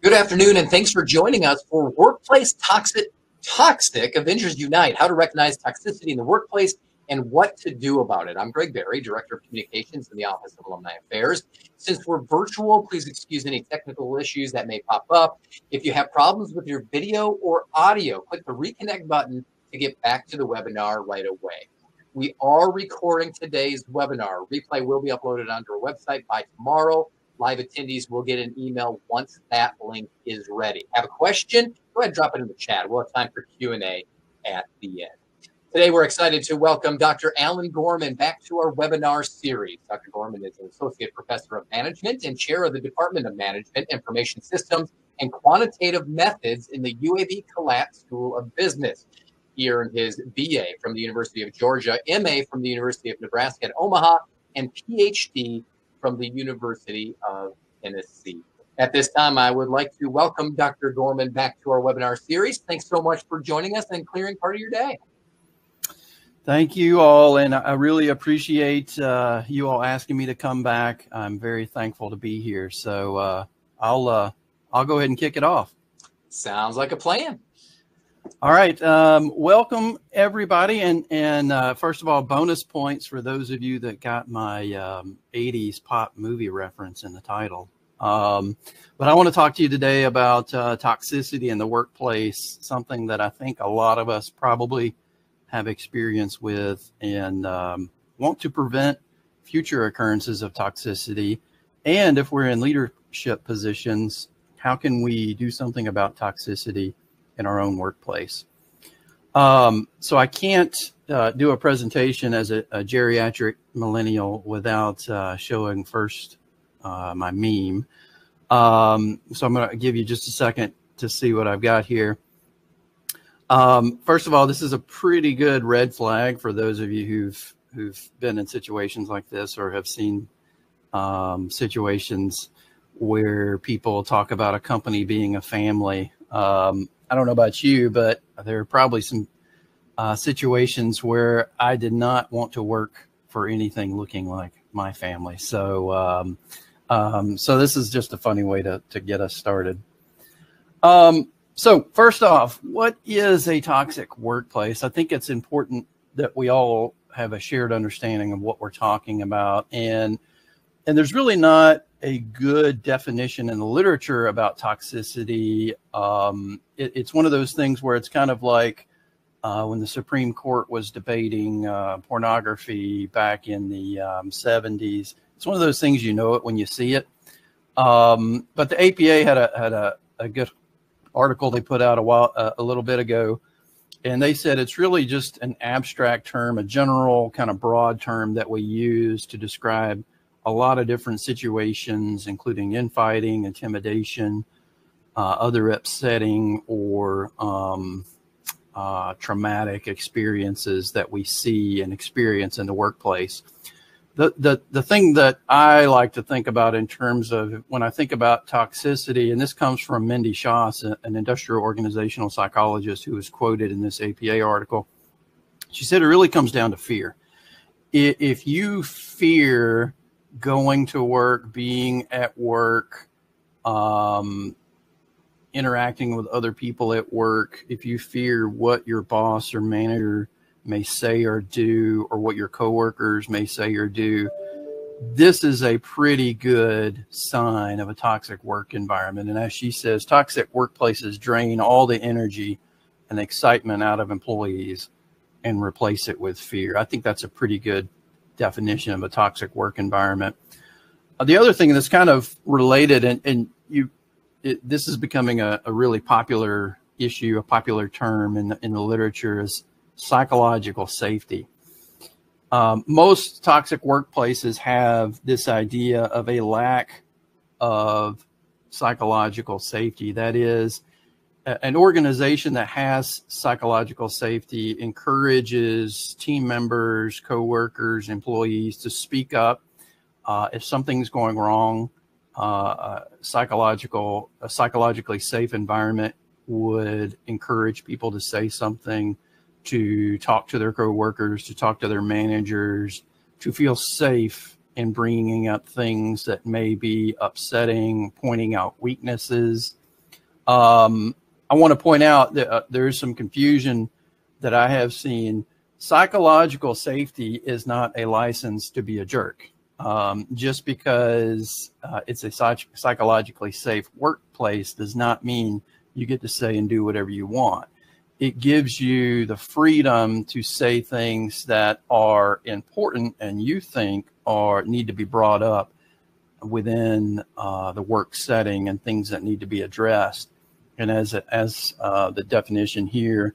Good afternoon, and thanks for joining us for Workplace Toxic Avengers Unite, how to recognize toxicity in the workplace and what to do about it. I'm Greg Berry, Director of Communications in the Office of Alumni Affairs. Since we're virtual, please excuse any technical issues that may pop up. If you have problems with your video or audio, click the reconnect button to get back to the webinar right away. We are recording today's webinar. Replay will be uploaded onto our website by tomorrow. Live attendees will get an email once that link is ready. Have a question? Go ahead and drop it in the chat. We'll have time for Q&A at the end. Today, we're excited to welcome Dr. Alan Gorman back to our webinar series. Dr. Gorman is an Associate Professor of Management and Chair of the Department of Management, Information Systems, and Quantitative Methods in the UAB Collat School of Business. He earned his BA from the University of Georgia, MA from the University of Nebraska at Omaha, and PhD from the University of Tennessee. At this time, I would like to welcome Dr. Gorman back to our webinar series. Thanks so much for joining us and clearing part of your day. Thank you all, and I really appreciate you all asking me to come back. I'm very thankful to be here. So I'll go ahead and kick it off. Sounds like a plan. All right, welcome everybody, and first of all, bonus points for those of you that got my 80s pop movie reference in the title. But I want to talk to you today about toxicity in the workplace, something that I think a lot of us probably have experience with and want to prevent future occurrences of toxicity. And if we're in leadership positions, how can we do something about toxicity in our own workplace? So I can't do a presentation as a geriatric millennial without showing first my meme. So I'm going to give you just a second to see what I've got here. First of all, this is a pretty good red flag for those of you who've been in situations like this or have seen situations where people talk about a company being a family. I don't know about you, but there are probably some situations where I did not want to work for anything looking like my family. So, so this is just a funny way to get us started. So first off, what is a toxic workplace? I think it's important that we all have a shared understanding of what we're talking about. And there's really not a good definition in the literature about toxicity. It's one of those things where it's kind of like when the Supreme Court was debating pornography back in the 70s. It's one of those things, you know it when you see it. But the APA had a good article they put out a little bit ago, and they said it's really just an abstract term, a general kind of broad term that we use to describe a lot of different situations, including infighting, intimidation, other upsetting or traumatic experiences that we see and experience in the workplace. The thing that I like to think about in terms of when I think about toxicity, and this comes from Mindy Schoss, an industrial organizational psychologist who was quoted in this APA article. She said it really comes down to fear. If you fear going to work, being at work, interacting with other people at work, if you fear what your boss or manager may say or do, or what your coworkers may say or do, this is a pretty good sign of a toxic work environment. And as she says, toxic workplaces drain all the energy and excitement out of employees and replace it with fear. I think that's a pretty good definition of a toxic work environment. The other thing that's kind of related, and this is becoming a really popular issue, a popular term in the literature, is psychological safety. Most toxic workplaces have this idea of a lack of psychological safety. That is, an organization that has psychological safety encourages team members, coworkers, employees to speak up if something's going wrong. A psychologically safe environment would encourage people to say something, to talk to their coworkers, to talk to their managers, to feel safe in bringing up things that may be upsetting, pointing out weaknesses. I want to point out that there is some confusion that I have seen. Psychological safety is not a license to be a jerk. Just because it's a psychologically safe workplace does not mean you get to say and do whatever you want. It gives you the freedom to say things that are important and you think need to be brought up within the work setting, and things that need to be addressed. And as the definition here,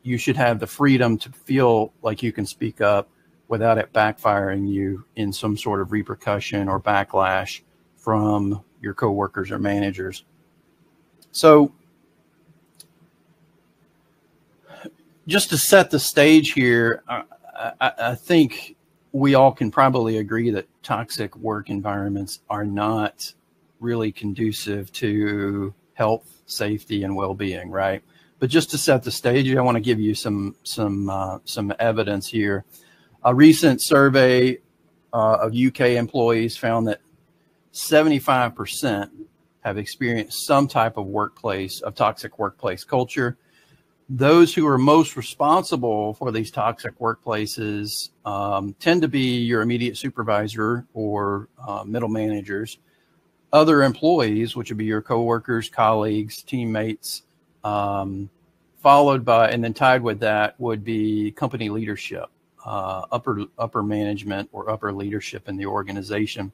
you should have the freedom to feel like you can speak up without it backfiring you in some sort of repercussion or backlash from your coworkers or managers. So just to set the stage here, I think we all can probably agree that toxic work environments are not really conducive to health, safety, and well-being, right? But just to set the stage, I want to give you some evidence here. A recent survey of UK employees found that 75% have experienced some type of toxic workplace culture. Those who are most responsible for these toxic workplaces tend to be your immediate supervisor or middle managers, other employees, which would be your coworkers, colleagues, teammates, followed by, and then tied with that would be company leadership, upper management or upper leadership in the organization.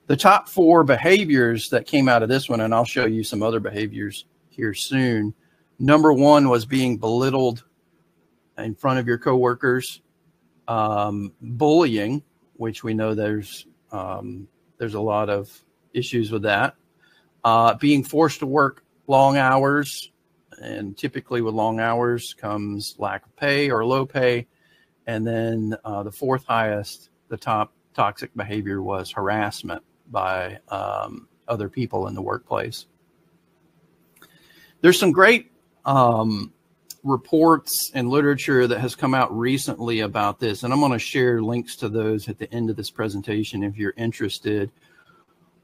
The top 4 behaviors that came out of this one, and I'll show you some other behaviors here soon. Number 1 was being belittled in front of your coworkers, bullying, which we know there's a lot of issues with that. Being forced to work long hours, and typically with long hours comes lack of pay or low pay. And then the 4th highest, the top toxic behavior, was harassment by other people in the workplace. There's some great reports and literature that has come out recently about this, and I'm going to share links to those at the end of this presentation if you're interested.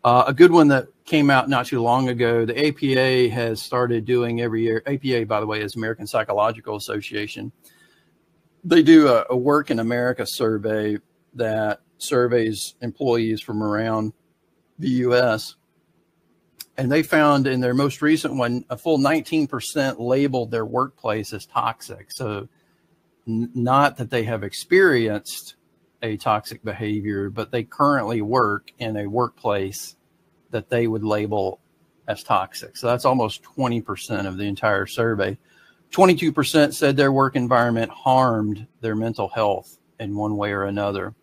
A good one that came out not too long ago, the APA has started doing every year. APA, by the way, is American Psychological Association. They do a Work in America survey that surveys employees from around the U.S., and they found in their most recent one, a full 19% labeled their workplace as toxic. So not that they have experienced a toxic behavior, but they currently work in a workplace that they would label as toxic. So that's almost 20% of the entire survey. 22% said their work environment harmed their mental health in one way or another.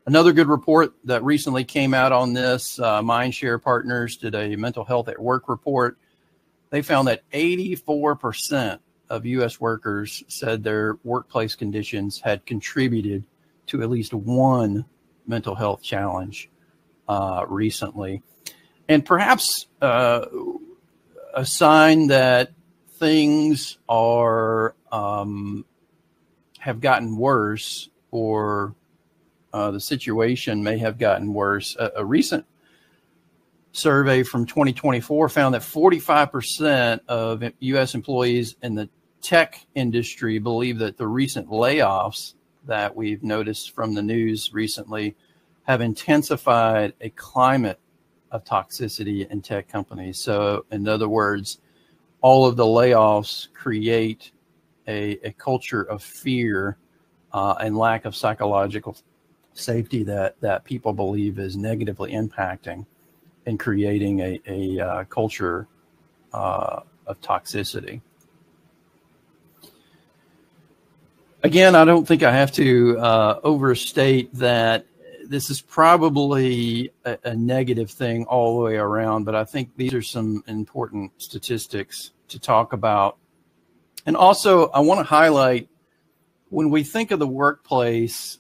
Another good report that recently came out on this, Mindshare Partners did a mental health at work report. They found that 84% of U.S. workers said their workplace conditions had contributed to at least one mental health challenge recently. And perhaps a sign that things are have gotten worse, or the situation may have gotten worse. A recent survey from 2024 found that 45% of U.S. employees in the tech industry believe that the recent layoffs that we've noticed from the news recently have intensified a climate of toxicity in tech companies. So in other words, all of the layoffs create a culture of fear and lack of psychological safety that people believe is negatively impacting and creating a culture of toxicity. Again, I don't think I have to overstate that this is probably a negative thing all the way around, but I think these are some important statistics to talk about. And also, I want to highlight, when we think of the workplace,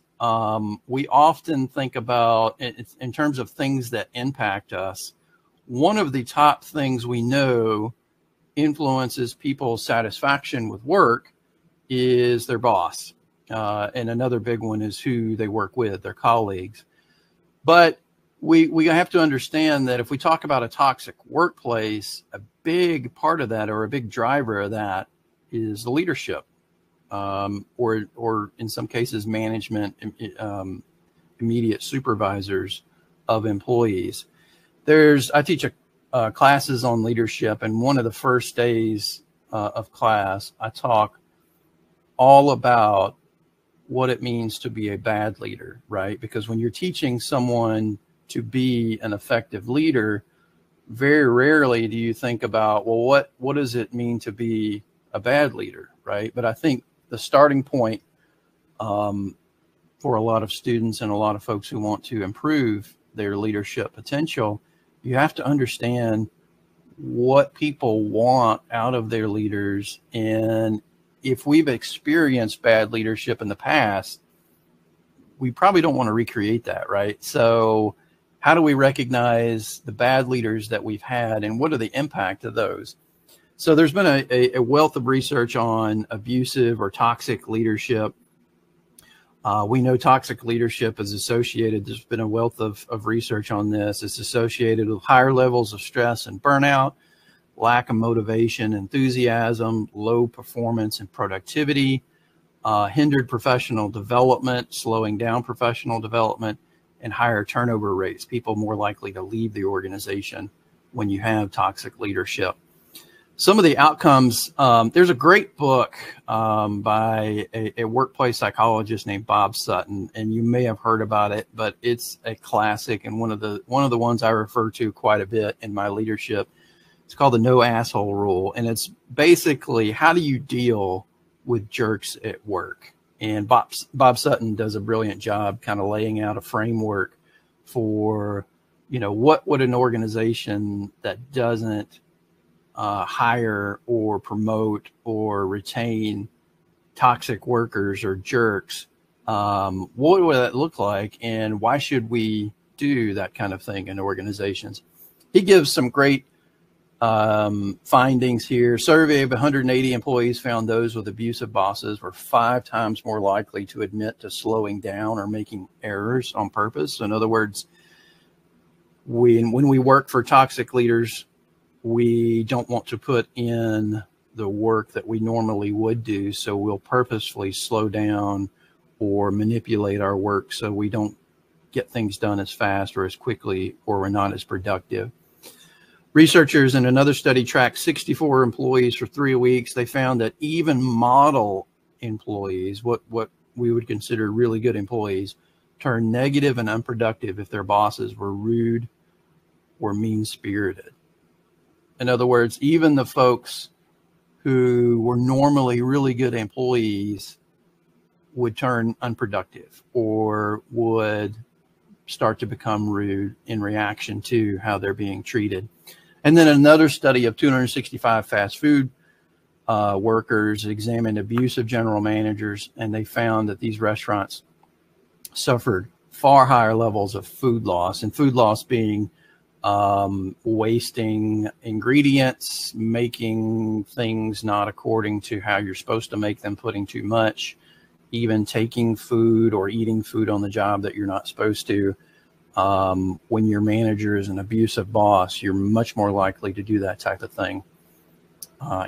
we often think about, in terms of things that impact us, one of the top things we know influences people's satisfaction with work is their boss. And another big one is who they work with, their colleagues. But we have to understand that if we talk about a toxic workplace, a big part of that, or a big driver of that, is the leadership, or in some cases, management, immediate supervisors of employees. I teach classes on leadership, and one of the first days of class, I talk all about what it means to be a bad leader, right? Because when you're teaching someone to be an effective leader, very rarely do you think about, well, what does it mean to be a bad leader, right? But I think the starting point for a lot of students and a lot of folks who want to improve their leadership potential, you have to understand what people want out of their leaders. And if we've experienced bad leadership in the past, we probably don't want to recreate that, right? So how do we recognize the bad leaders that we've had, and what are the impact of those? So there's been a wealth of research on abusive or toxic leadership. We know toxic leadership is associated, there's been a wealth of research on this. It's associated with higher levels of stress and burnout, lack of motivation, enthusiasm, low performance and productivity, hindered professional development, slowing down professional development, and higher turnover rates. People more likely to leave the organization when you have toxic leadership. Some of the outcomes, there's a great book by a workplace psychologist named Bob Sutton, and you may have heard about it, but it's a classic and one of the ones I refer to quite a bit in my leadership. It's called the No Asshole Rule, and it's basically how do you deal with jerks at work. And Bob Sutton does a brilliant job kind of laying out a framework for, what would an organization that doesn't hire or promote or retain toxic workers or jerks, what would that look like, and why should we do that kind of thing in organizations? He gives some great findings here. Survey of 180 employees found those with abusive bosses were 5 times more likely to admit to slowing down or making errors on purpose. So in other words, when we work for toxic leaders, we don't want to put in the work that we normally would do. So we'll purposefully slow down or manipulate our work so we don't get things done as fast or as quickly, or we're not as productive. Researchers in another study tracked 64 employees for 3 weeks. They found that even model employees, what we would consider really good employees, turned negative and unproductive if their bosses were rude or mean-spirited. In other words, even the folks who were normally really good employees would turn unproductive or would start to become rude in reaction to how they're being treated. And then another study of 265 fast food workers examined abusive general managers, and they found that these restaurants suffered far higher levels of food loss, and food loss being wasting ingredients, making things not according to how you're supposed to make them, putting too much, even taking food or eating food on the job that you're not supposed to. When your manager is an abusive boss, you're much more likely to do that type of thing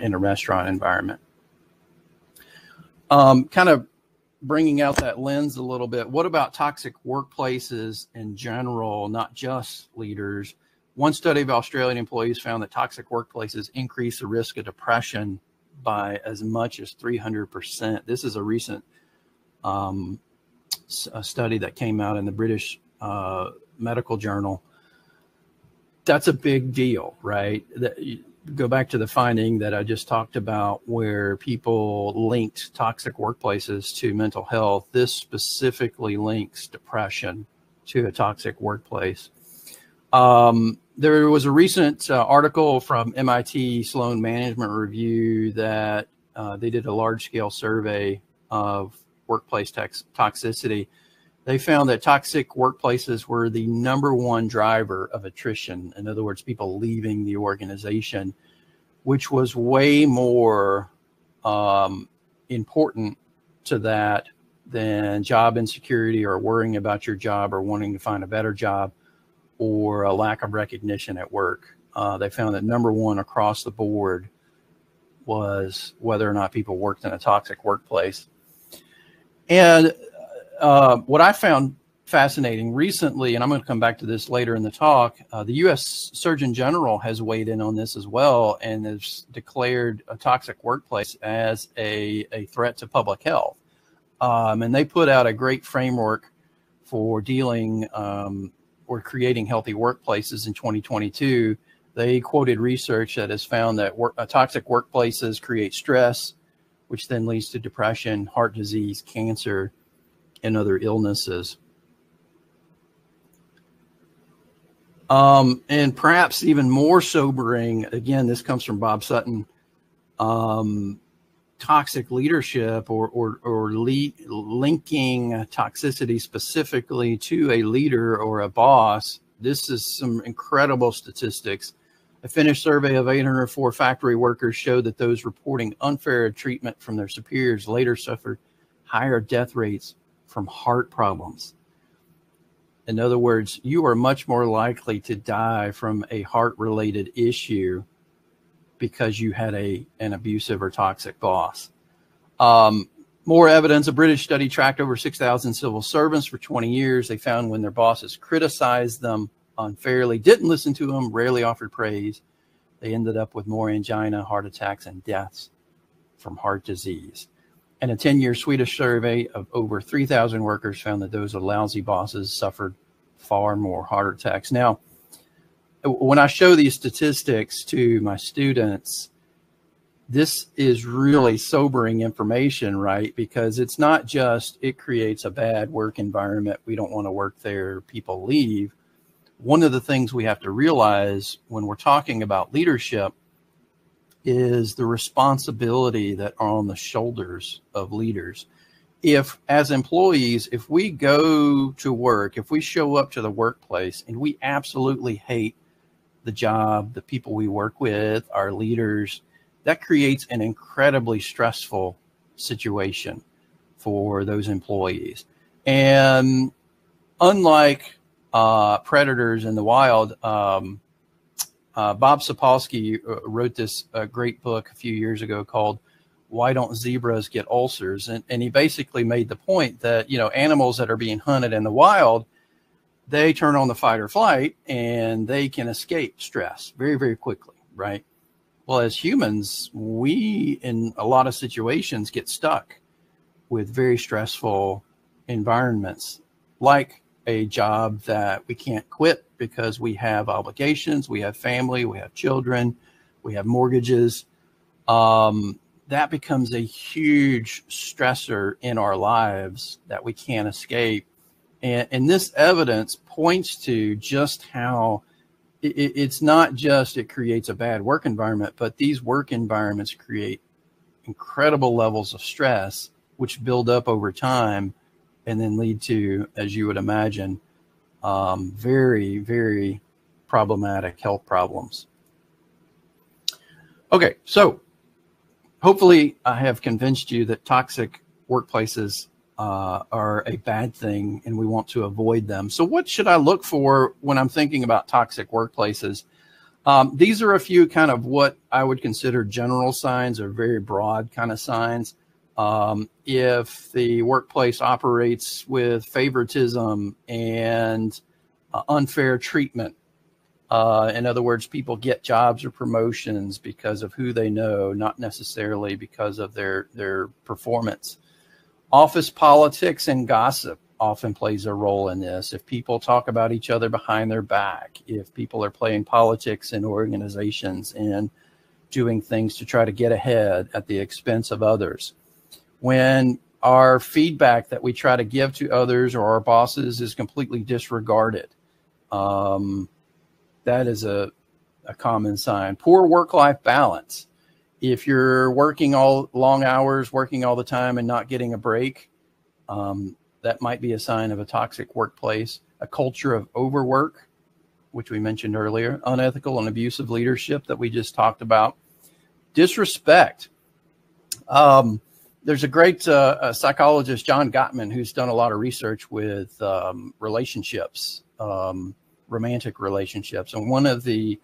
in a restaurant environment. Kind of bringing out that lens a little bit. What about toxic workplaces in general, not just leaders? One study of Australian employees found that toxic workplaces increase the risk of depression by as much as 300%. This is a recent a study that came out in the British Medical Journal. That's a big deal, right? Go back to the finding that I just talked about where people linked toxic workplaces to mental health. This specifically links depression to a toxic workplace. There was a recent article from MIT Sloan Management Review that they did a large-scale survey of workplace toxicity. They found that toxic workplaces were the #1 driver of attrition. In other words, people leaving the organization, which was way more important to that than job insecurity or worrying about your job or wanting to find a better job or a lack of recognition at work. They found that number one across the board was whether or not people worked in a toxic workplace. And what I found fascinating recently, and I'm going to come back to this later in the talk, the U.S. Surgeon General has weighed in on this as well and has declared a toxic workplace as a threat to public health. And they put out a great framework for dealing or creating healthy workplaces in 2022. They quoted research that has found that toxic workplaces create stress, which then leads to depression, heart disease, cancer, and other illnesses. And perhaps even more sobering, again, this comes from Bob Sutton, toxic leadership or linking toxicity specifically to a leader or a boss. This is some incredible statistics. A Finnish survey of 804 factory workers showed that those reporting unfair treatment from their superiors later suffered higher death rates from heart problems. In other words, you are much more likely to die from a heart-related issue because you had an abusive or toxic boss. More evidence, a British study tracked over 6,000 civil servants for 20 years. They found when their bosses criticized them unfairly, didn't listen to them, rarely offered praise, they ended up with more angina, heart attacks, and deaths from heart disease. And a 10-year Swedish survey of over 3,000 workers found that those with lousy bosses suffered far more heart attacks. Now, when I show these statistics to my students, this is really sobering information, right? Because it's not just it creates a bad work environment, we don't want to work there, people leave. One of the things we have to realize when we're talking about leadership is the responsibility that are on the shoulders of leaders. If, as employees, if we go to work, if we show up to the workplace and we absolutely hate the job, the people we work with, our leaders, that creates an incredibly stressful situation for those employees. And unlike predators in the wild, Bob Sapolsky wrote this great book a few years ago called Why Don't Zebras Get Ulcers? And he basically made the point that, you know, animals that are being hunted in the wild, they turn on the fight or flight and they can escape stress very, very quickly, right? Well, as humans, we, in a lot of situations, get stuck with very stressful environments, like a job that we can't quit because we have obligations, we have family, we have children, we have mortgages. That becomes a huge stressor in our lives that we can't escape. And this evidence points to just how it's not just it creates a bad work environment, but these work environments create incredible levels of stress, which build up over time and then lead to, as you would imagine, very, very problematic health problems. Okay, so hopefully I have convinced you that toxic workplaces are a bad thing and we want to avoid them. So what should I look for when I'm thinking about toxic workplaces? These are a few kind of what I would consider general signs or very broad kind of signs. If the workplace operates with favoritism and unfair treatment, in other words, people get jobs or promotions because of who they know, not necessarily because of their performance. Office politics and gossip often plays a role in this. If people talk about each other behind their back, if people are playing politics in organizations and doing things to try to get ahead at the expense of others. When our feedback that we try to give to others or our bosses is completely disregarded, that is a common sign. Poor work-life balance. If you're working all long hours, working all the time and not getting a break, that might be a sign of a toxic workplace. A culture of overwork, which we mentioned earlier, unethical and abusive leadership that we just talked about. Disrespect. There's a great psychologist, John Gottman, who's done a lot of research with relationships. romantic relationships. And one of the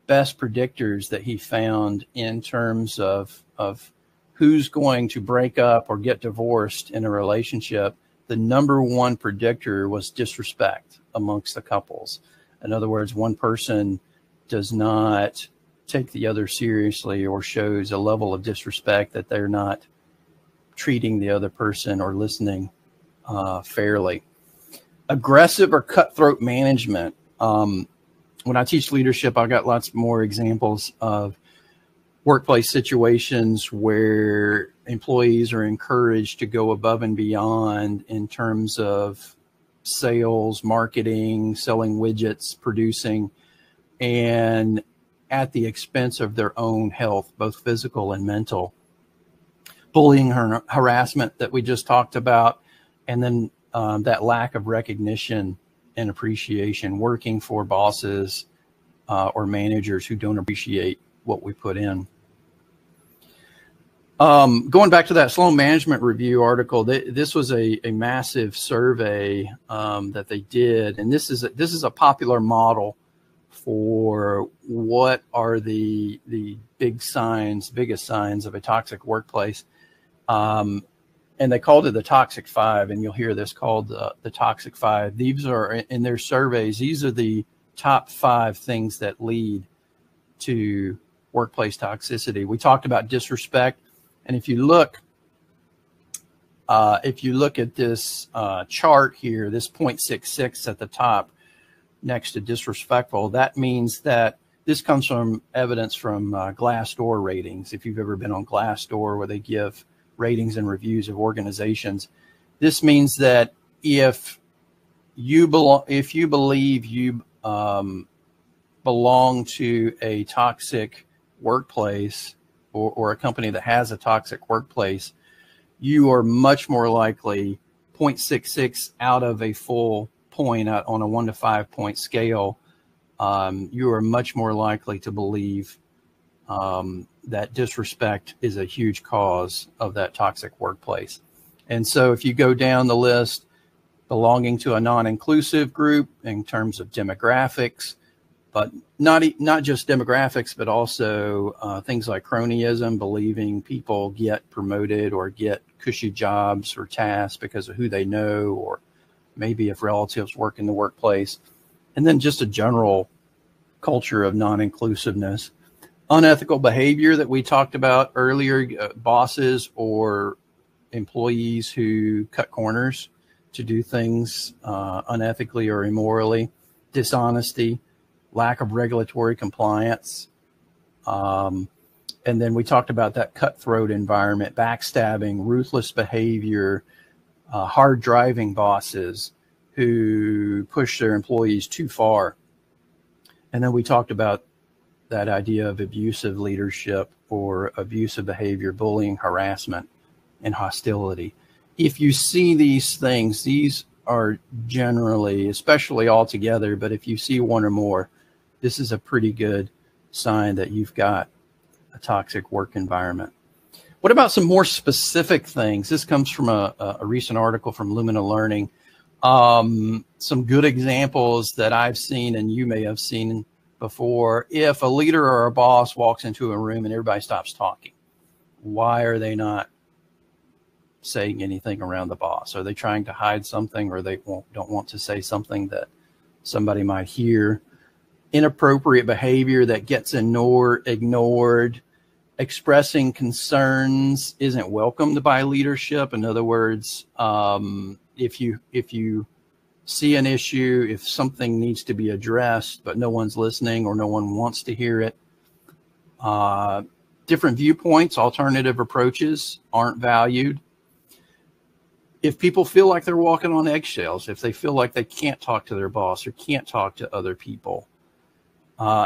best predictors that he found in terms of who's going to break up or get divorced in a relationship, the number one predictor was disrespect amongst the couples. In other words, one person does not take the other seriously or shows a level of disrespect that they're not treating the other person or listening fairly. Aggressive or cutthroat management. When I teach leadership, I've got lots more examples of workplace situations where employees are encouraged to go above and beyond in terms of sales, marketing, selling widgets, producing, and at the expense of their own health, both physical and mental. Bullying, harassment that we just talked about, and then that lack of recognition and appreciation, working for bosses or managers who don't appreciate what we put in. Going back to that slow management review article, this was a massive survey that they did, and this is a popular model for what are the biggest signs of a toxic workplace. And they called it the Toxic Five, and you'll hear this called the Toxic Five. These are, in their surveys, these are the top 5 things that lead to workplace toxicity. We talked about disrespect, and if you look at this chart here, this 0.66 at the top next to disrespectful, that means that this comes from evidence from Glassdoor ratings. If you've ever been on Glassdoor, where they give ratings and reviews of organizations, this means that if you believe you belong to a toxic workplace or a company that has a toxic workplace, you are much more likely, 0.66 out of a full point on a 1 to 5 point scale, you are much more likely to believe that disrespect is a huge cause of that toxic workplace. And so if you go down the list, belonging to a non-inclusive group in terms of demographics, but not just demographics, but also things like cronyism, believing people get promoted or get cushy jobs or tasks because of who they know, or maybe if relatives work in the workplace, and then just a general culture of non-inclusiveness. Unethical behavior that we talked about earlier, bosses or employees who cut corners to do things unethically or immorally, dishonesty, lack of regulatory compliance. And then we talked about that cutthroat environment, backstabbing, ruthless behavior, hard driving bosses who push their employees too far. And then we talked about that idea of abusive leadership or abusive behavior, bullying, harassment, and hostility. If you see these things, these are generally, especially all together, but if you see one or more, this is a pretty good sign that you've got a toxic work environment. What about some more specific things? This comes from a recent article from Lumina Learning. Some good examples that I've seen and you may have seen before. If a leader or a boss walks into a room and everybody stops talking, why are they not saying anything around the boss? Are they trying to hide something, or they don't want to say something that somebody might hear? Inappropriate behavior that gets ignored. Expressing concerns isn't welcomed by leadership. In other words, if you see an issue, if something needs to be addressed, but no one's listening or no one wants to hear it, different viewpoints, alternative approaches aren't valued. If people feel like they're walking on eggshells, if they feel like they can't talk to their boss or can't talk to other people,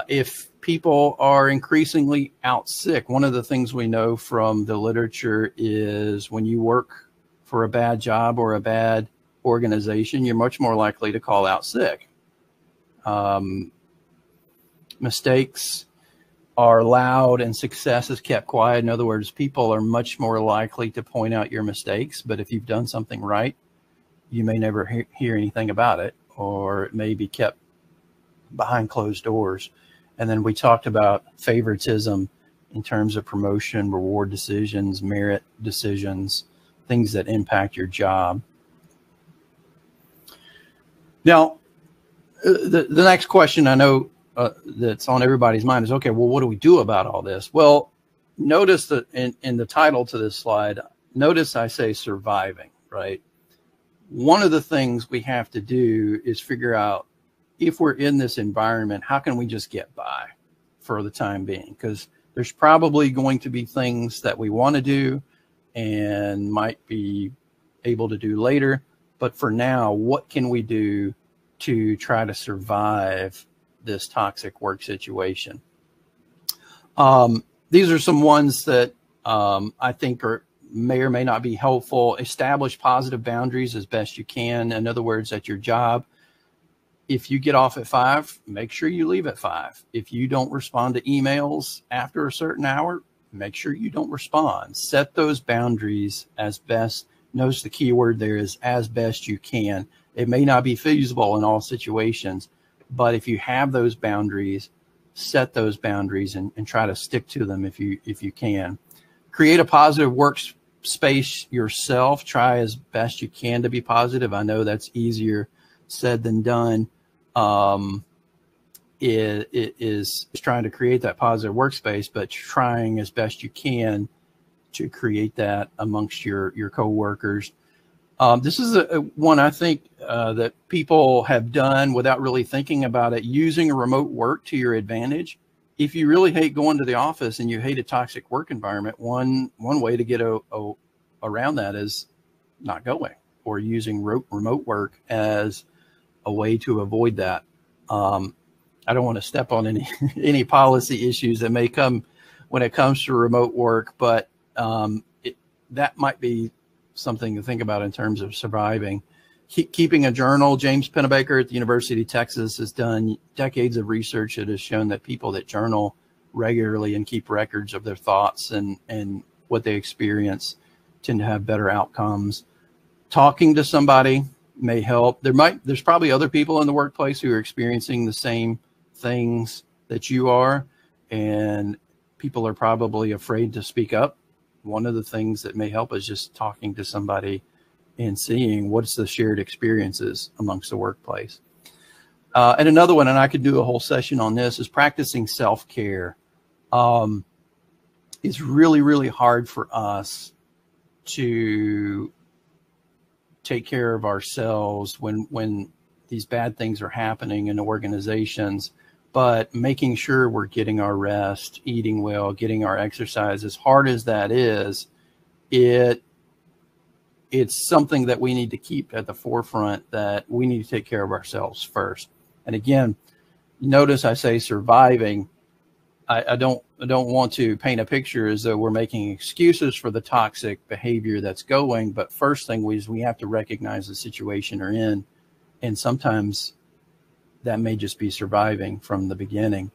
if people are increasingly out sick, one of the things we know from the literature is when you work for a bad job or a bad organization, you're much more likely to call out sick. Mistakes are loud and success is kept quiet. In other words, people are much more likely to point out your mistakes, but if you've done something right, you may never hear anything about it, or it may be kept behind closed doors. And then we talked about favoritism in terms of promotion, reward decisions, merit decisions, things that impact your job. Now, the next question I know that's on everybody's mind is, okay, well, what do we do about all this? Well, notice that in the title to this slide, notice I say surviving, right? One of the things we have to do is figure out, if we're in this environment, how can we just get by for the time being? Because there's probably going to be things that we want to do and might be able to do later. But for now, what can we do to try to survive this toxic work situation? These are some ones that I think may or may not be helpful. Establish positive boundaries as best you can. In other words, at your job, if you get off at 5, make sure you leave at 5. If you don't respond to emails after a certain hour, make sure you don't respond. Set those boundaries as best. Notice the key word there is as best you can. It may not be feasible in all situations, but if you have those boundaries, set those boundaries and try to stick to them if you can. Create a positive workspace yourself. Try as best you can to be positive. I know that's easier said than done. It is trying to create that positive workspace, but trying as best you can to create that amongst your coworkers. This is one I think that people have done without really thinking about it, using remote work to your advantage. If you really hate going to the office and you hate a toxic work environment, one way to get around that is not going, or using remote work as a way to avoid that. I don't want to step on any policy issues that may come when it comes to remote work, but that might be something to think about in terms of surviving. Keeping a journal. James Pennebaker at the University of Texas has done decades of research that has shown that people that journal regularly and keep records of their thoughts and what they experience tend to have better outcomes. Talking to somebody may help. There's probably other people in the workplace who are experiencing the same things that you are, and people are probably afraid to speak up. One of the things that may help is just talking to somebody and seeing what's the shared experiences amongst the workplace. And another one, and I could do a whole session on this, is practicing self-care. It's really, really hard for us to take care of ourselves when these bad things are happening in organizations, but making sure we're getting our rest, eating well, getting our exercise, as hard as that is, it's something that we need to keep at the forefront, that we need to take care of ourselves first. And again, notice I say surviving. I don't want to paint a picture as though we're making excuses for the toxic behavior that's going, but first thing is we have to recognize the situation we're in, and sometimes that may just be surviving from the beginning.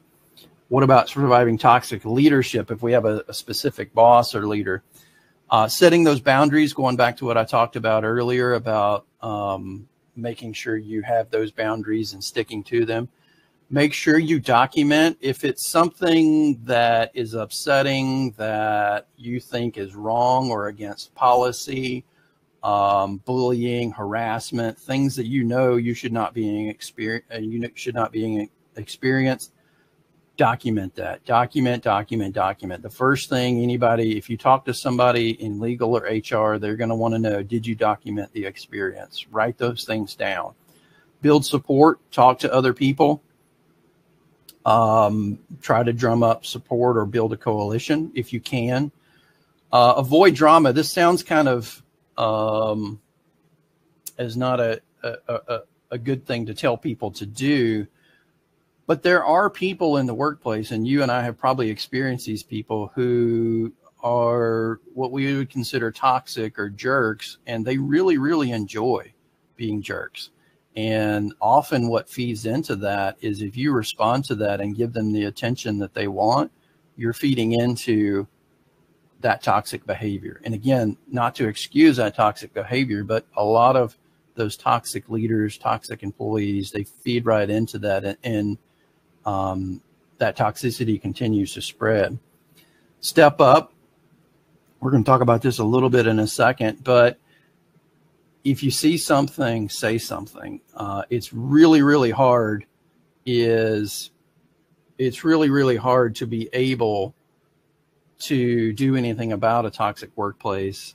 What about surviving toxic leadership? If we have a specific boss or leader, setting those boundaries, going back to what I talked about earlier about making sure you have those boundaries and sticking to them. Make sure you document if it's something that is upsetting, that you think is wrong or against policy, bullying, harassment, things that you should not be experienced. Document that. Document. The first thing anybody, if you talk to somebody in legal or HR, they're going to want to know, did you document the experience? Write those things down. Build support. Talk to other people. Try to drum up support or build a coalition if you can. Avoid drama. This sounds kind of as not a good thing to tell people to do. But there are people in the workplace, and you and I have probably experienced these people, who are what we would consider toxic or jerks, and they really, really enjoy being jerks. And often what feeds into that is, if you respond to that and give them the attention that they want, you're feeding into that toxic behavior. And again, not to excuse that toxic behavior, but a lot of those toxic leaders, toxic employees, they feed right into that. And that toxicity continues to spread. Step up. We're going to talk about this a little bit in a second, but if you see something, say something. It's really, really hard. It's really, really hard to be able to do anything about a toxic workplace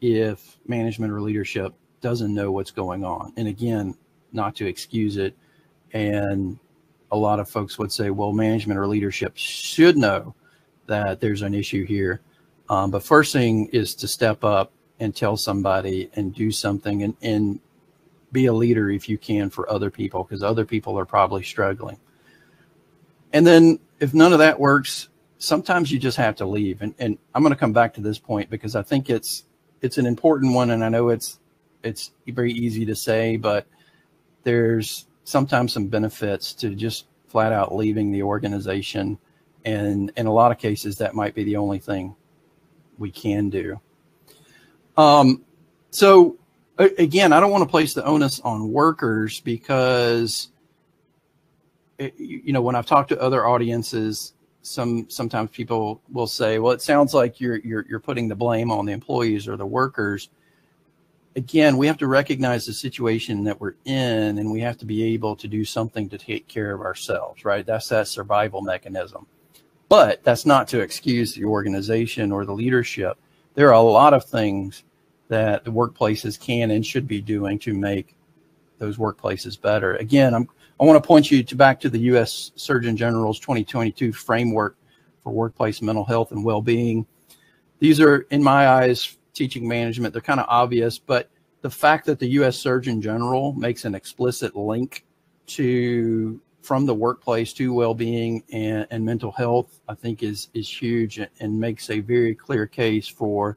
if management or leadership doesn't know what's going on. And again, not to excuse it. And a lot of folks would say, well, management or leadership should know that there's an issue here. But first thing is to step up and tell somebody and do something and be a leader if you can for other people, because other people are probably struggling. And then if none of that works, sometimes you just have to leave. And I'm going to come back to this point because I think it's an important one. And I know it's very easy to say, but there's sometimes some benefits to just flat out leaving the organization. And in a lot of cases, that might be the only thing we can do. So again, I don't want to place the onus on workers because, when I've talked to other audiences, sometimes people will say, well, it sounds like you're putting the blame on the employees or the workers. Again, we have to recognize the situation that we're in, and we have to be able to do something to take care of ourselves, right? That's that survival mechanism. But that's not to excuse the organization or the leadership. There are a lot of things that the workplaces can and should be doing to make those workplaces better. Again, I want to point you back to the U.S. Surgeon General's 2022 framework for workplace mental health and well-being. These are, in my eyes, teaching management. They're kind of obvious, but the fact that the U.S. Surgeon General makes an explicit link from the workplace to well-being and mental health, I think is huge and makes a very clear case for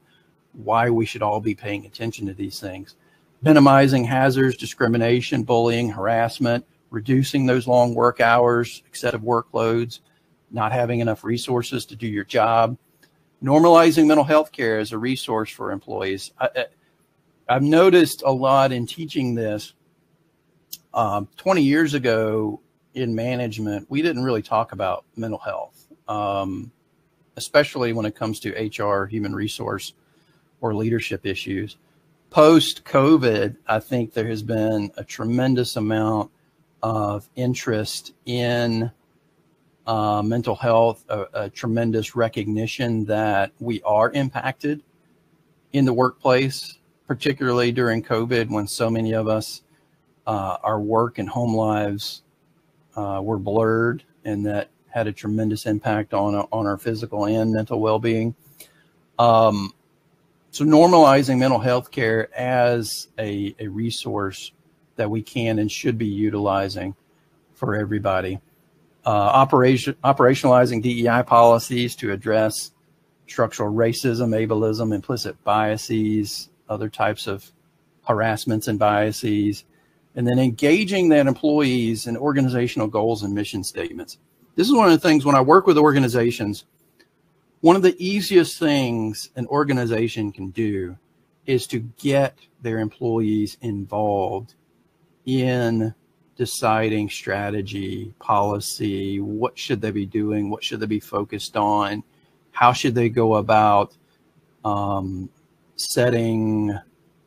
why we should all be paying attention to these things. Minimizing hazards, discrimination, bullying, harassment, reducing those long work hours, excessive workloads, not having enough resources to do your job, normalizing mental health care as a resource for employees. I've noticed a lot in teaching this. 20 years ago in management, we didn't really talk about mental health, especially when it comes to HR, human resource, or leadership issues. Post-COVID, I think there has been a tremendous amount of interest in mental health, a tremendous recognition that we are impacted in the workplace, particularly during COVID when so many of us, our work and home lives were blurred, and that had a tremendous impact on our physical and mental well-being. So normalizing mental health care as a resource that we can and should be utilizing for everybody. Operationalizing DEI policies to address structural racism, ableism, implicit biases, other types of harassments and biases, and then engaging that employees in organizational goals and mission statements. This is one of the things when I work with organizations, one of the easiest things an organization can do is to get their employees involved in deciding strategy, policy, what should they be doing, what should they be focused on, how should they go about setting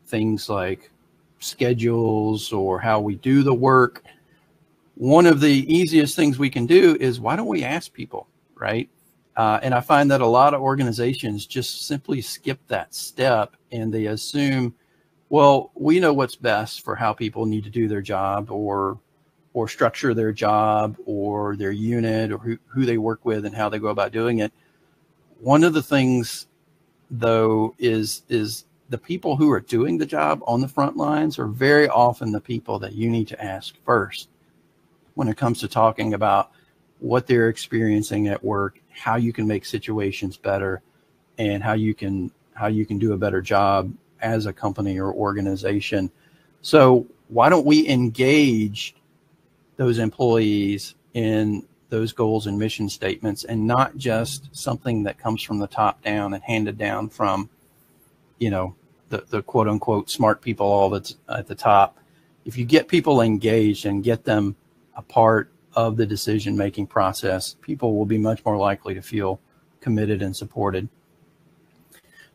things like schedules or how we do the work. One of the easiest things we can do is, why don't we ask people, right? And I find that a lot of organizations just simply skip that step and they assume, well, we know what's best for how people need to do their job or structure their job or their unit or who they work with and how they go about doing it. One of the things, though, is the people who are doing the job on the front lines are very often the people that you need to ask first when it comes to talking about what they're experiencing at work, how you can make situations better, and how you can do a better job as a company or organization. So why don't we engage those employees in those goals and mission statements, and not just something that comes from the top down and handed down from, the quote unquote smart people all that's at the top. If you get people engaged and get them a part of the decision-making process, people will be much more likely to feel committed and supported.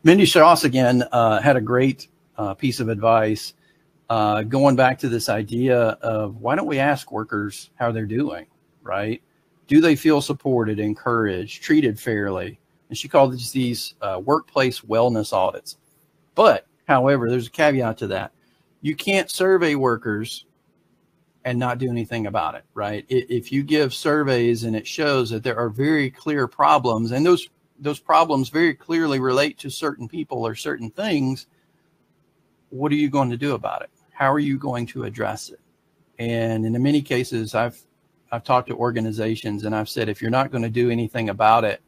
Mindy Strauss, again, had a great piece of advice going back to this idea of why don't we ask workers how they're doing, right? Do they feel supported, encouraged, treated fairly? And she called these workplace wellness audits. But, however, there's a caveat to that. You can't survey workers and not do anything about it, right? If you give surveys and it shows that there are very clear problems, and those problems very clearly relate to certain people or certain things, what are you going to do about it? How are you going to address it? And in many cases, I've talked to organizations and I've said, if you're not going to do anything about it,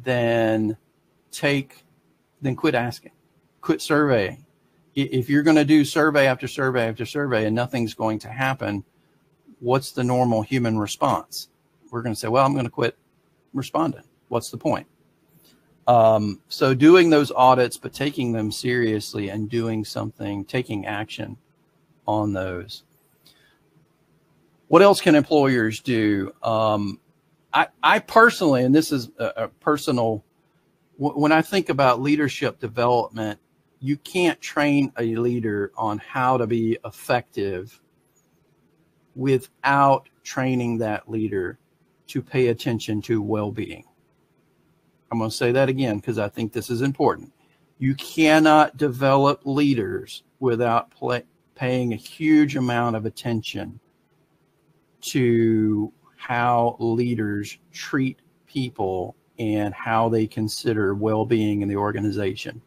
then quit asking, quit surveying. If you're going to do survey after survey after survey and nothing's going to happen, what's the normal human response? We're going to say, well, I'm going to quit responding. What's the point? So doing those audits, but taking them seriously and doing something, taking action on those. What else can employers do? I personally, and this is a personal, when I think about leadership development, you can't train a leader on how to be effective without training that leader to pay attention to well-being. I'm going to say that again because I think this is important. You cannot develop leaders without paying a huge amount of attention to how leaders treat people and how they consider well-being in the organization.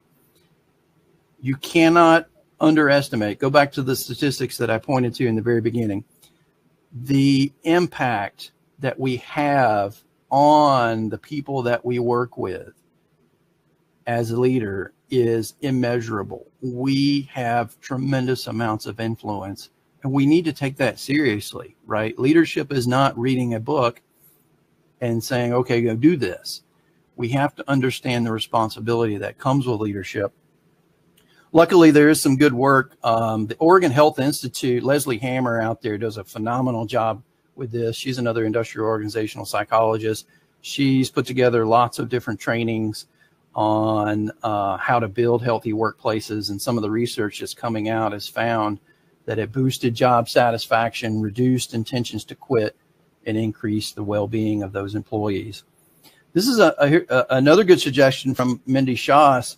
You cannot underestimate, go back to the statistics that I pointed to in the very beginning, the impact that we have on the people that we work with as a leader is immeasurable. We have tremendous amounts of influence, and we need to take that seriously, right? Leadership is not reading a book and saying, okay, go do this. We have to understand the responsibility that comes with leadership. Luckily, there is some good work. The Oregon Health Institute, Leslie Hammer out there does a phenomenal job with this. She's another industrial organizational psychologist. She's put together lots of different trainings on how to build healthy workplaces. And some of the research that's coming out has found that it boosted job satisfaction, reduced intentions to quit, and increased the well-being of those employees. This is another good suggestion from Mindy Strauss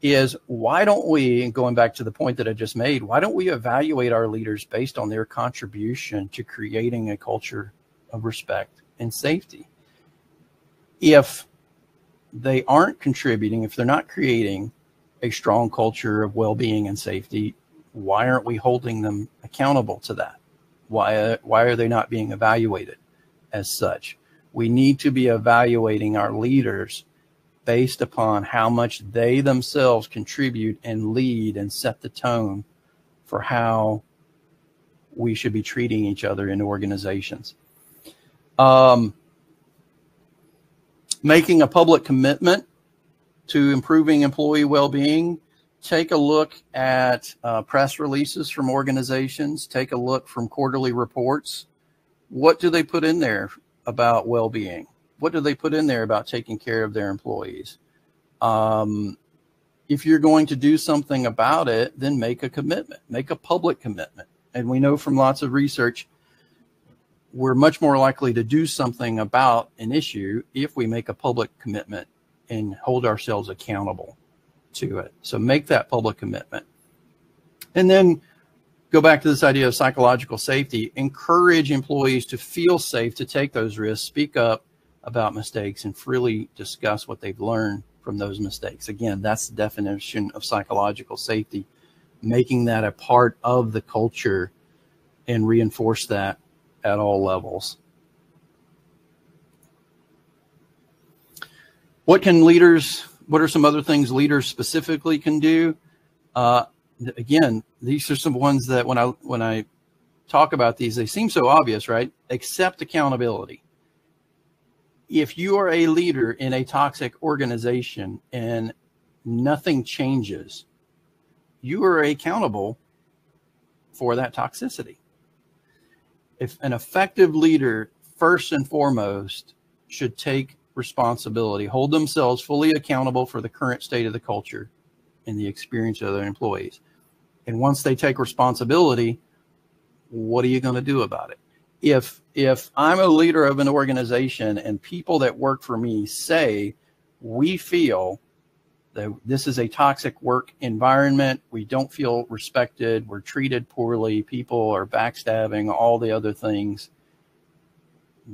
is why don't we, and going back to the point that I just made, why don't we evaluate our leaders based on their contribution to creating a culture of respect and safety? If they aren't contributing, if they're not creating a strong culture of well-being and safety, why aren't we holding them accountable to that? Why are they not being evaluated as such? We need to be evaluating our leaders based upon how much they themselves contribute and lead and set the tone for how we should be treating each other in organizations. Making a public commitment to improving employee well-being. Take a look at press releases from organizations. Take a look from quarterly reports. What do they put in there about well-being? What do they put in there about taking care of their employees? If you're going to do something about it, then make a commitment, make a public commitment. And we know from lots of research, we're much more likely to do something about an issue if we make a public commitment and hold ourselves accountable to it. So make that public commitment. And then go back to this idea of psychological safety. Encourage employees to feel safe to take those risks, speak up about mistakes, and freely discuss what they've learned from those mistakes. Again, that's the definition of psychological safety, making that a part of the culture and reinforce that at all levels. What are some other things leaders specifically can do? Again, these are some ones that when I talk about these, they seem so obvious, right? Accept accountability. If you are a leader in a toxic organization and nothing changes, you are accountable for that toxicity. If an effective leader, first and foremost, should take responsibility, hold themselves fully accountable for the current state of the culture and the experience of their employees. And once they take responsibility, what are you going to do about it? If I'm a leader of an organization and people that work for me say, we feel that this is a toxic work environment, we don't feel respected, we're treated poorly, people are backstabbing, all the other things,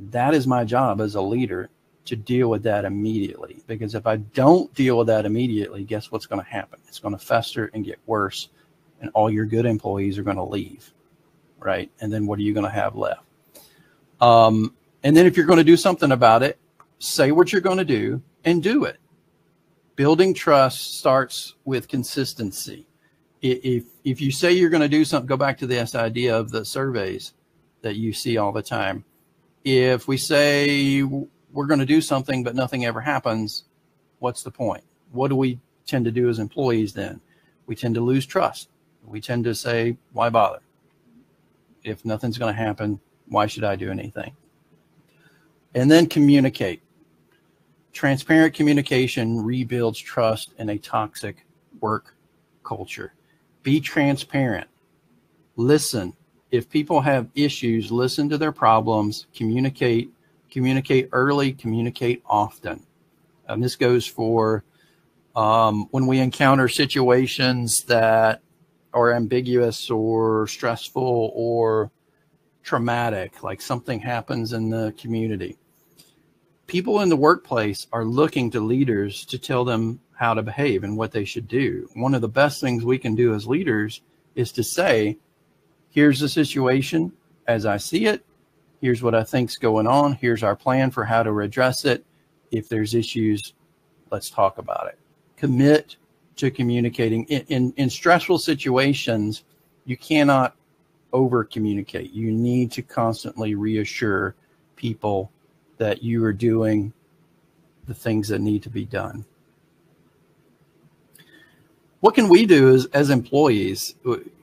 that is my job as a leader to deal with that immediately. Because if I don't deal with that immediately, guess what's going to happen? It's going to fester and get worse, and all your good employees are going to leave, right? And then what are you going to have left? And then if you're going to do something about it, say what you're going to do and do it. Building trust starts with consistency. If you say you're going to do something, go back to this idea of the surveys that you see all the time. If we say we're going to do something, but nothing ever happens, what's the point? What do we tend to do as employees then? We tend to lose trust. We tend to say, why bother? If nothing's going to happen, why should I do anything? And then communicate. Transparent communication rebuilds trust in a toxic work culture. Be transparent. Listen. If people have issues, listen to their problems, communicate early, communicate often. And this goes for when we encounter situations that are ambiguous or stressful or traumatic, like something happens in the community. People in the workplace are looking to leaders to tell them how to behave and what they should do. One of the best things we can do as leaders is to say, here's the situation as I see it. Here's what I think's going on. Here's our plan for how to address it. If there's issues, let's talk about it. Commit to communicating. In stressful situations, you cannot over communicate. You need to constantly reassure people that you are doing the things that need to be done. What can we do as employees?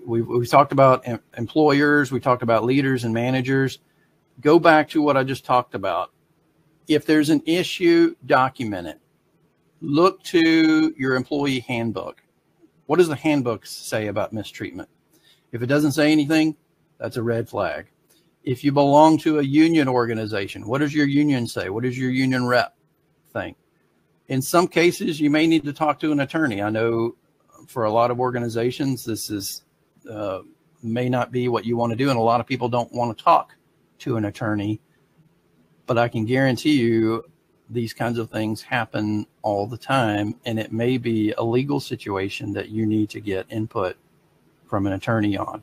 We've talked about employers, we talked about leaders and managers. Go back to what I just talked about. If there's an issue, document it. Look to your employee handbook. What does the handbook say about mistreatment? If it doesn't say anything, that's a red flag. If you belong to a union organization, what does your union say? What does your union rep think? In some cases, you may need to talk to an attorney. I know for a lot of organizations, this is may not be what you want to do, and a lot of people don't want to talk to an attorney. But I can guarantee you these kinds of things happen all the time, and it may be a legal situation that you need to get input from an attorney on.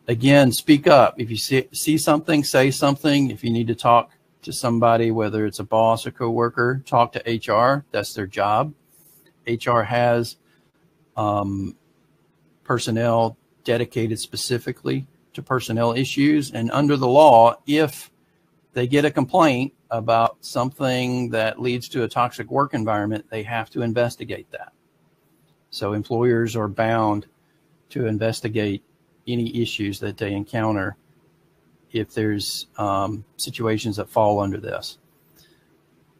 Again, speak up. If you see something, say something. If you need to talk to somebody, whether it's a boss or coworker, talk to HR. That's their job. HR has personnel dedicated specifically to personnel issues. And under the law, if they get a complaint about something that leads to a toxic work environment, they have to investigate that. So employers are bound to investigate any issues that they encounter if there's situations that fall under this.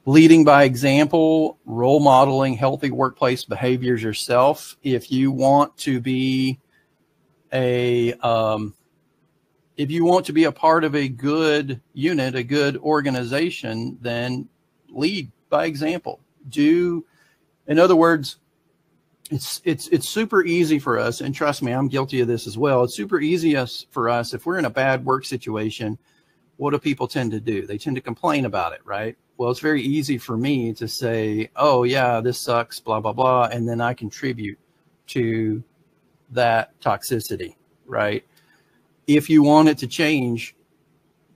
Leading by example, role modeling healthy workplace behaviors yourself. If you want to be a part of a good unit, a good organization, then lead by example. In other words, it's super easy for us, and trust me, I'm guilty of this as well. It's super easy for us if we're in a bad work situation. What do people tend to do? They tend to complain about it, right? Well, it's very easy for me to say, oh yeah, this sucks, blah, blah, blah. And then I contribute to that toxicity, right? If you want it to change,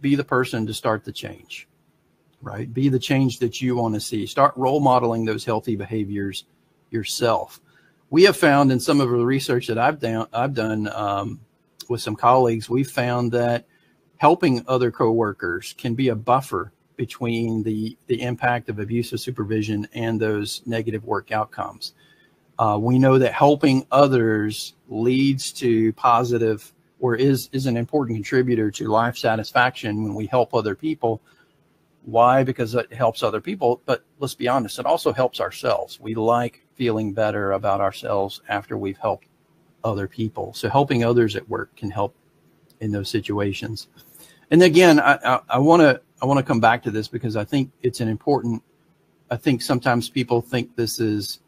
be the person to start the change, right? Be the change that you want to see. Start role modeling those healthy behaviors yourself. We have found in some of the research that I've done with some colleagues, we've found that helping other coworkers can be a buffer between the impact of abusive supervision and those negative work outcomes. We know that helping others leads to positive or is an important contributor to life satisfaction when we help other people. Why? Because it helps other people, but let's be honest, it also helps ourselves. We like feeling better about ourselves after we've helped other people. So helping others at work can help in those situations. And again, I want to come back to this because I think it's an important, I think sometimes people think this is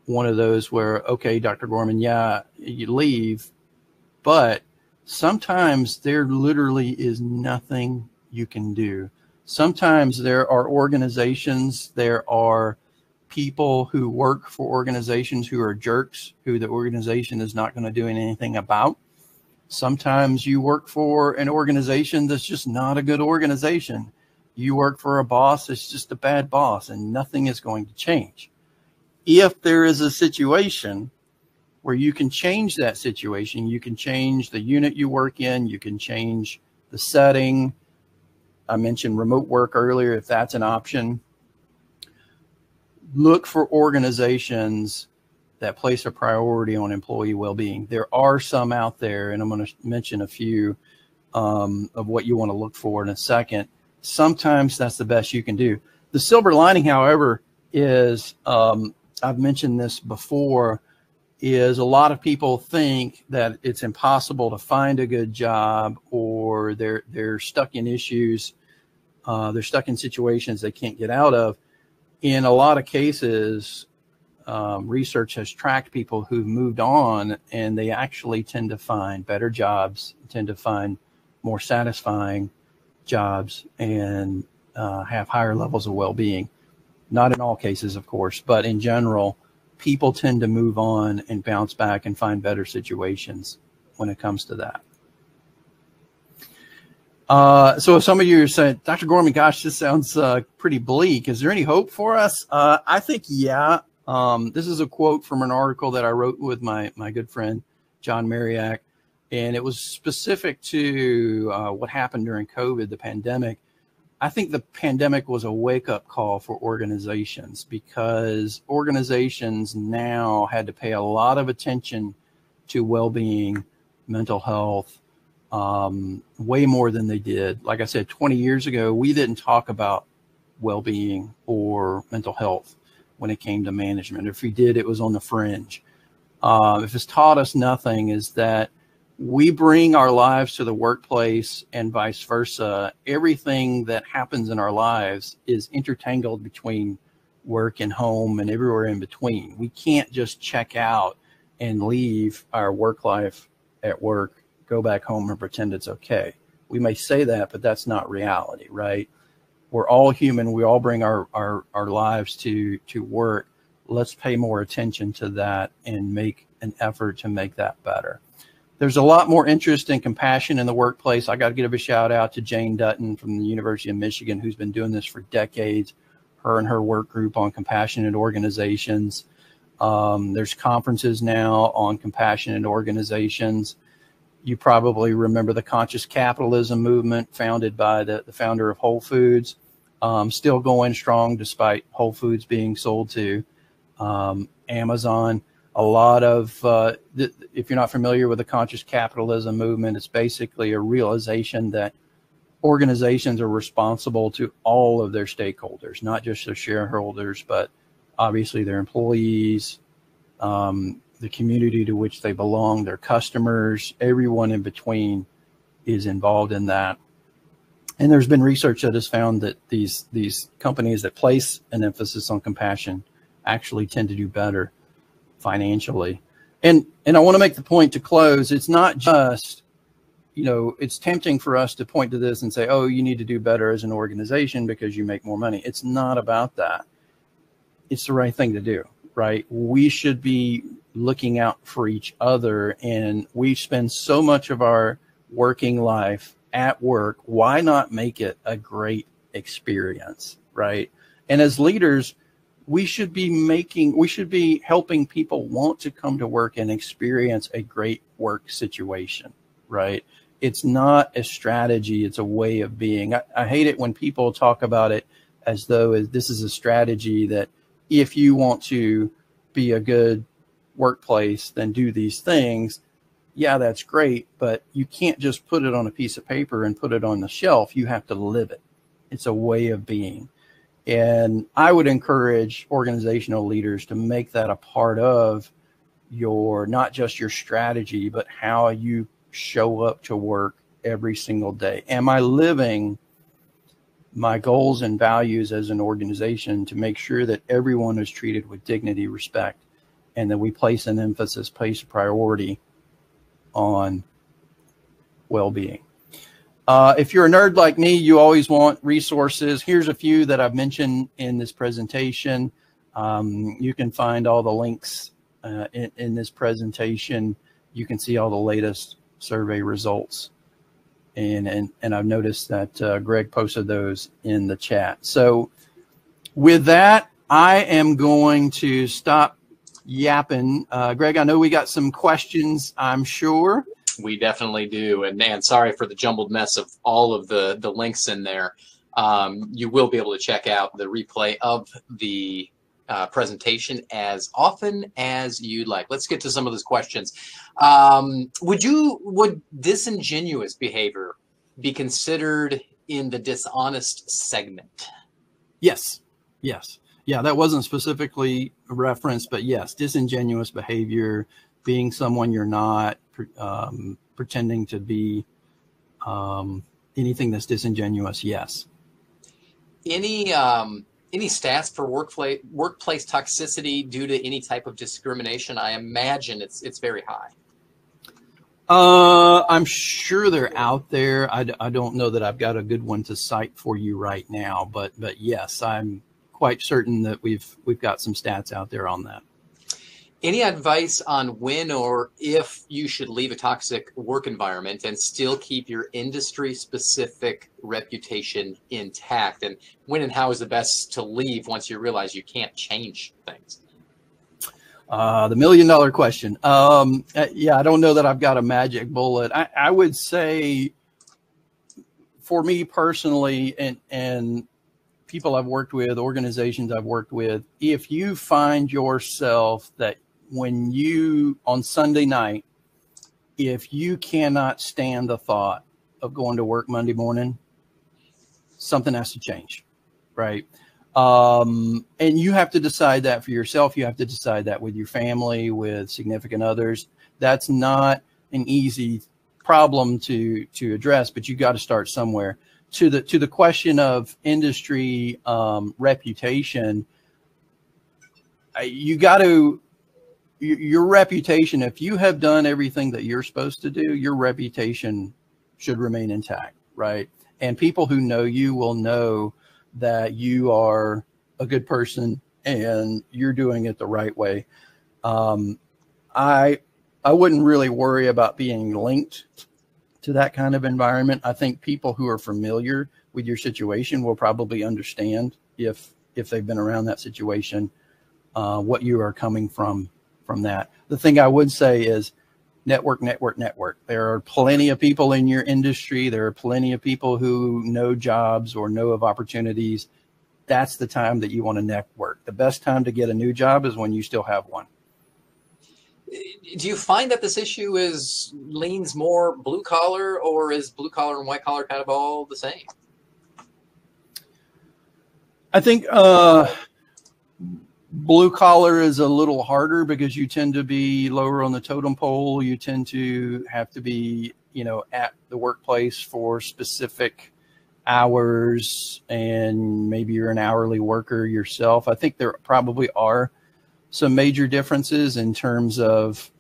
one of those where, okay, Dr. Gorman, yeah, you leave, but sometimes there literally is nothing you can do. Sometimes there are organizations, there are people who work for organizations who are jerks, who the organization is not going to do anything about. Sometimes you work for an organization that's just not a good organization. You work for a boss that's just a bad boss, and nothing is going to change. If there is a situation where you can change that situation, you can change the unit you work in, you can change the setting. I mentioned remote work earlier, if that's an option. Look for organizations that place a priority on employee well-being. There are some out there, and I'm going to mention a few of what you want to look for in a second. Sometimes that's the best you can do. The silver lining, however, is, I've mentioned this before, is a lot of people think that it's impossible to find a good job, or they're stuck in issues, they're stuck in situations they can't get out of. In a lot of cases, research has tracked people who've moved on, and they actually tend to find better jobs, tend to find more satisfying jobs, and have higher levels of well-being. Not in all cases, of course, but in general, people tend to move on and bounce back and find better situations when it comes to that. So some of you are saying, Dr. Gorman, gosh, this sounds pretty bleak. Is there any hope for us? I think, yeah. This is a quote from an article that I wrote with my good friend, John Mariak, and it was specific to what happened during COVID, the pandemic. I think the pandemic was a wake-up call for organizations, because organizations now had to pay a lot of attention to well-being, mental health, way more than they did. Like I said, 20 years ago, we didn't talk about well-being or mental health when it came to management. If we did, it was on the fringe. If it's taught us nothing, is that we bring our lives to the workplace and vice versa. Everything that happens in our lives is intertangled between work and home and everywhere in between. We can't just check out and leave our work life at work, go back home and pretend it's okay. We may say that, but that's not reality, right? We're all human. We all bring our lives to work. Let's pay more attention to that and make an effort to make that better. There's a lot more interest in compassion in the workplace. I got to give a shout out to Jane Dutton from the University of Michigan, who's been doing this for decades, her and her work group on compassionate organizations. There's conferences now on compassionate organizations. You probably remember the conscious capitalism movement founded by the founder of Whole Foods, still going strong despite Whole Foods being sold to Amazon. A lot of, if you're not familiar with the conscious capitalism movement, it's basically a realization that organizations are responsible to all of their stakeholders, not just their shareholders, but obviously their employees, the community to which they belong, their customers, everyone in between is involved in that. And there's been research that has found that these companies that place an emphasis on compassion actually tend to do better financially. And I want to make the point to close. It's not just, it's tempting for us to point to this and say, oh, you need to do better as an organization because you make more money. It's not about that. It's the right thing to do, right? We should be looking out for each other, and we spend so much of our working life at work. Why not make it a great experience, right? And as leaders, we should be helping people want to come to work and experience a great work situation, right? It's not a strategy, it's a way of being. I hate it when people talk about it as though this is a strategy that if you want to be a good workplace, then do these things. yeah, that's great, but you can't just put it on a piece of paper and put it on the shelf. You have to live it. It's a way of being. And I would encourage organizational leaders to make that a part of your, not just your strategy, but how you show up to work every single day. Am I living my goals and values as an organization to make sure that everyone is treated with dignity, respect, and that we place an emphasis, place a priority on well-being? If you're a nerd like me, you always want resources. Here's a few that I've mentioned in this presentation. You can find all the links in this presentation. You can see all the latest survey results. And I've noticed that Greg posted those in the chat. So with that, I am going to stop yapping. Greg, I know we got some questions, I'm sure. We definitely do. And sorry for the jumbled mess of all of the links in there. You will be able to check out the replay of the presentation as often as you'd like. Let's get to some of those questions. Would disingenuous behavior be considered in the dishonest segment? Yes. Yes. Yeah, that wasn't specifically referenced, but yes, disingenuous behavior, being someone you're not, pretending to be anything that's disingenuous. Yes. Any stats for workplace toxicity due to any type of discrimination? I imagine it's very high. I'm sure they're out there. I don't know that I've got a good one to cite for you right now, but yes, I'm quite certain that we've got some stats out there on that. Any advice on when or if you should leave a toxic work environment and still keep your industry-specific reputation intact? And when and how is the best to leave once you realize you can't change things? The million-dollar question. Yeah, I don't know that I've got a magic bullet. I would say, for me personally, and people I've worked with, organizations I've worked with, if you find yourself that when you, on Sunday night, if you cannot stand the thought of going to work Monday morning, something has to change, right? And you have to decide that for yourself. You have to decide that with your family, with significant others. That's not an easy problem to address, but you got to start somewhere. To the question of industry reputation, you got to, your reputation, if you have done everything that you're supposed to do, your reputation should remain intact, right? And people who know you will know that you are a good person and you're doing it the right way. I wouldn't really worry about being linked to that kind of environment. I think people who are familiar with your situation will probably understand if they've been around that situation, what you are coming from that. The thing I would say is network. There are plenty of people in your industry. There are plenty of people who know jobs or know of opportunities. That's the time that you want to network. The best time to get a new job is when you still have one. Do you find that this issue leans more blue collar, or is blue collar and white collar kind of all the same? I think blue collar is a little harder because you tend to be lower on the totem pole. You tend to have to be, at the workplace for specific hours, and maybe you're an hourly worker yourself. I think there probably are some major differences in terms of,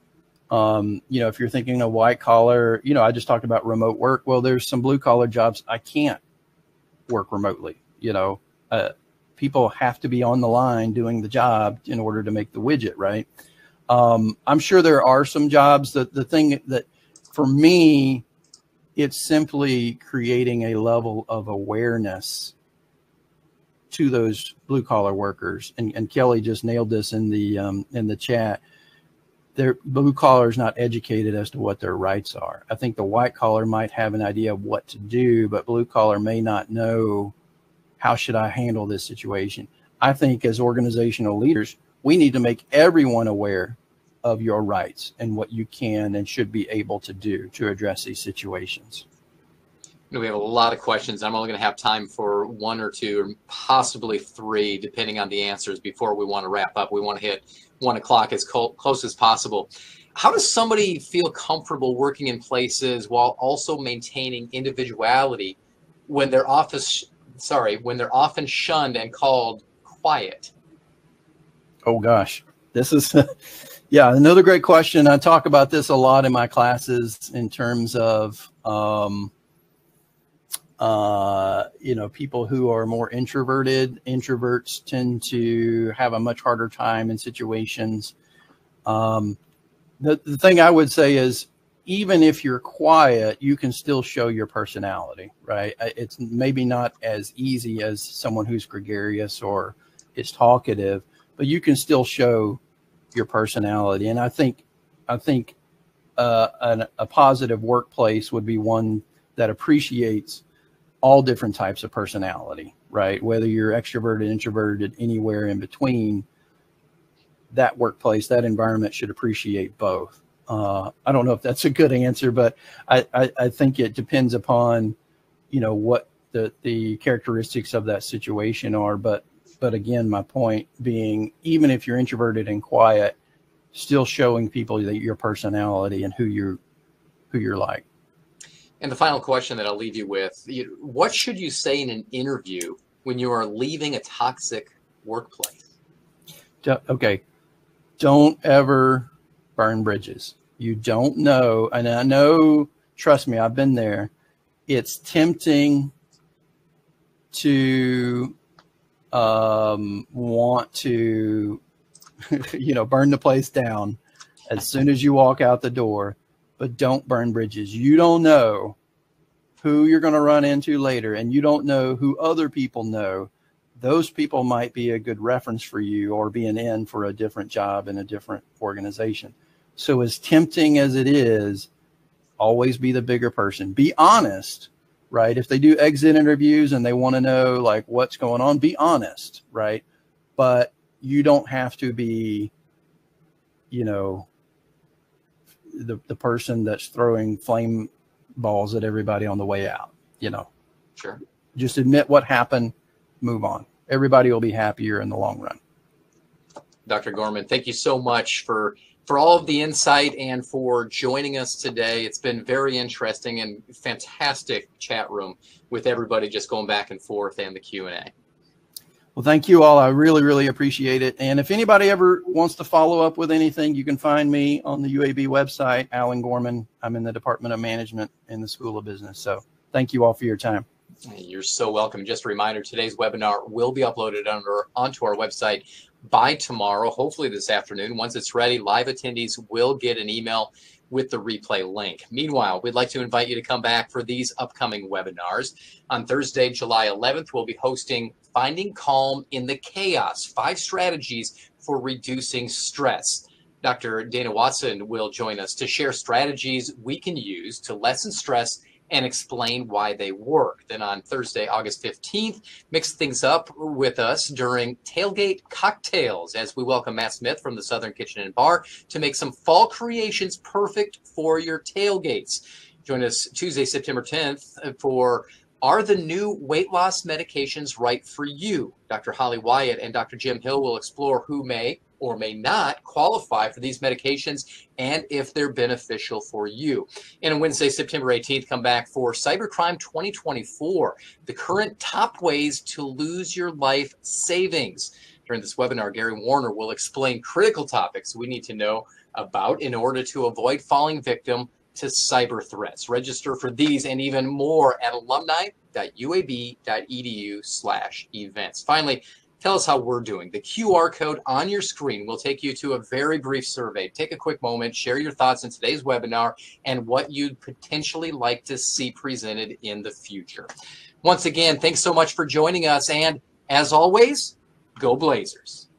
if you're thinking of white collar, I just talked about remote work. Well, there's some blue collar jobs I can't work remotely. People have to be on the line doing the job in order to make the widget, right? I'm sure there are some jobs that the thing that for me, it's simply creating a level of awareness to those blue collar workers. And Kelly just nailed this in the chat. Their blue collar is not educated as to what their rights are. I think the white collar might have an idea of what to do, but blue collar may not know, how should I handle this situation? I think as organizational leaders, we need to make everyone aware of your rights and what you can and should be able to do to address these situations. We have a lot of questions. I'm only going to have time for one or two, or possibly three, depending on the answers before we want to wrap up. We want to hit 1 o'clock as close as possible. How does somebody feel comfortable working in places while also maintaining individuality when they're often shunned and called quiet? Oh gosh, this is yeah, another great question. I talk about this a lot in my classes in terms of people who are more introverted. Introverts tend to have a much harder time in situations. The thing I would say is, even if you're quiet, you can still show your personality, right? It's maybe not as easy as someone who's gregarious or is talkative, but you can still show your personality. And I think a positive workplace would be one that appreciates all different types of personality, right? Whether you're extroverted, introverted, anywhere in between, that workplace, that environment should appreciate both. I don't know if that's a good answer, but I think it depends upon, what the characteristics of that situation are. But again, my point being, even if you're introverted and quiet, still showing people that your personality and who you're like. And the final question that I'll leave you with, what should you say in an interview when you are leaving a toxic workplace? Okay. Don't ever burn bridges. You don't know. And I know, trust me, I've been there. It's tempting to want to, burn the place down as soon as you walk out the door, but don't burn bridges. You don't know who you're going to run into later, and you don't know who other people know. Those people might be a good reference for you or be an in for a different job in a different organization. So as tempting as it is, always be the bigger person. Be honest, right? If they do exit interviews and they want to know like what's going on, be honest, right? But you don't have to be, the person that's throwing flame balls at everybody on the way out, Sure. Just admit what happened, move on. Everybody will be happier in the long run. Dr. Gorman, thank you so much for all of the insight and for joining us today. It's been very interesting and fantastic chat room with everybody just going back and forth and the Q&A. Well, thank you all. I really, really appreciate it. And if anybody ever wants to follow up with anything, you can find me on the UAB website, Alan Gorman. I'm in the Department of Management in the School of Business. So thank you all for your time. You're so welcome. Just a reminder, today's webinar will be uploaded onto our website by tomorrow, hopefully this afternoon. Once it's ready, live attendees will get an email with the replay link. Meanwhile, we'd like to invite you to come back for these upcoming webinars. On Thursday, July 11th, we'll be hosting Finding Calm in the Chaos, 5 strategies for reducing stress. Dr. Dana Watson will join us to share strategies we can use to lessen stress and explain why they work. Then on Thursday, August 15th, mix things up with us during Tailgate Cocktails as we welcome Matt Smith from the Southern Kitchen and Bar to make some fall creations perfect for your tailgates. Join us Tuesday, September 10th for Are the New Weight Loss Medications Right for You? Dr. Holly Wyatt and Dr. Jim Hill will explore who may or may not qualify for these medications and if they're beneficial for you. And on Wednesday, September 18th, come back for Cybercrime 2024, the current top ways to lose your life savings. During this webinar, Gary Warner will explain critical topics we need to know about in order to avoid falling victim to cyber threats. Register for these and even more at alumni.uab.edu/events. Finally, tell us how we're doing. The QR code on your screen will take you to a very brief survey. Take a quick moment, share your thoughts in today's webinar and what you'd potentially like to see presented in the future. Once again, thanks so much for joining us. And as always, go Blazers.